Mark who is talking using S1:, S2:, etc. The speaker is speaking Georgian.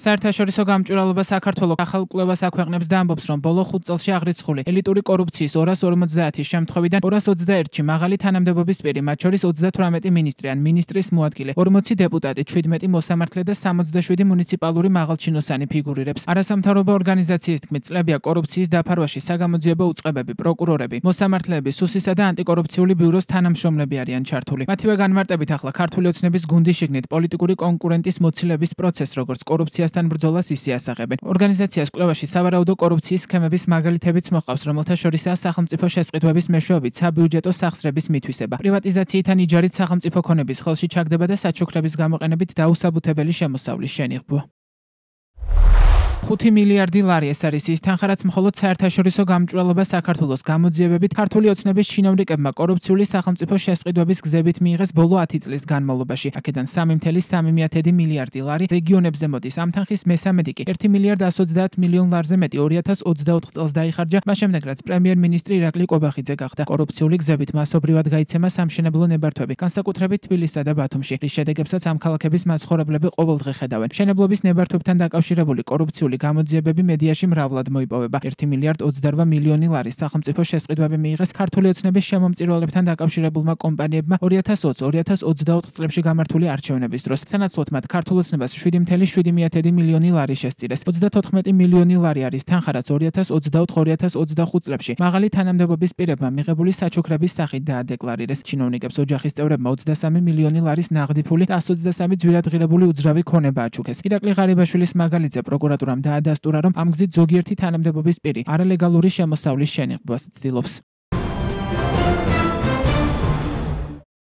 S1: საერთაშორისო გამჭვირვალობა საქართველოს ახალ კვლევას აქვეყნებს და ამბობს, რომ ბოლო 5 წელში აღრიცხული ელიტური კორუფციის 250 შემთხვევიდან 221-ში მაღალი თანამდებობის პირი, მათ შორის 38 მინისტრი ან მინისტრის მოადგილე, 40 დეპუტატი, 17 მოსამართლე და 67 მუნიციპალური მაღალჩინოსანი ფიგურირებს. არასამთავრობო ორგანიზაციის თქმით, წლებია კორუფციის დაფარვაში საგამოძიებო უწყებები, პროკურორები, მოსამართლეები, სუსისა და ანტიკორუფციული ბიუროს თანამშრომლები არიან ჩართული. მათივე განმარტებით ახლა ქართული ოცნების გუნდის შიგნით პოლიტიკური კონკურენტის მოცილების პროცესს, როგორც კორუფციასთან ბრძოლას ისე ასაღებენ. ორგანიზაციას კვლევაში სავარაუდო კორუფციის სქემების მაგალითებიც მოყავს, რომელთა შორისაა სახელმწიფო შესყიდვების მეშვეობით საბიუჯეტო სახსრების მითვისება, პრივატიზაციით ან იჯარით სახელმწიფო ქონების ხელში ჩაგდება და საჩუქრების გამოყენებით დაუსაბუთებელი შემოსავლის შენიღბვა. 5 მილიარდი ლარი ეს არის ის თანხა, რაც მხოლოდ საერთაშორისო გამჭვირვალობა საქართველოს გამოძიებებით ქართული ოცნების ჩინოვნიკებმა კორუფციული სახელმწიფო შესყიდვების გზებით მიიღეს ბოლო 10 წლის განმავლობაში. აქედან 3,3 მილიარდი ლარი რეგიონებზე მოდის. ამ თანხის მესამედი კი 1 მილიარდ 130 მილიონ ლარზე მეტი 2024 წელს დაიხარჯა, მას შემდეგ რაც პრემიერ-მინისტრი ირაკლი კობახიძე გახდა. კორუფციული გზებით მასობრივად გაიცემა სამშენებლო ნებართვები, განსაკუთრებით თბილისსა და ბათუმში, რის შედეგებსაც ამ ქალაქების მაცხოვრებლები ყოველდღე ხედავენ. მშენებლობის ნებართვებთან დაკავშირებული კორუფციული გამოძიებები მედიაში მრავლად მოიპოვება. 1 მილიარდ 28 მილიონი ლარის სახელმწიფო შესყიდვები მიიღეს ქართული ოცნების შემომწირულებთან დაკავშირებულმა კომპანიებმა 2020-2024 წლებში გამართული არჩევნების დროს. სანაცვლოდ მათ ქართულ ოცნებას 7,7 მილიონი ლარი შესწირეს. 34 მილიონი ლარი არის თანხა, რაც 2024-2025 წლებში მაღალი თანამდებობის პირებმა მიღებული საჩუქრების სახით დაადეკლარირეს. ჩინოვნიკებს ოჯახის წევრებმა 23 მილიონი ლარის ნაღდი ფული და 123 ძვირადღირებული უძრავი ქონება აჩუქეს. ირაკლი ღარიბაშვილის მაგალითზე პროკურატურამ დაადასტურა, რომ ამ გზით ზოგიერთი თანამდებობის პირი არალეგალური შემოსავლის შენიღბვას ცდილობს.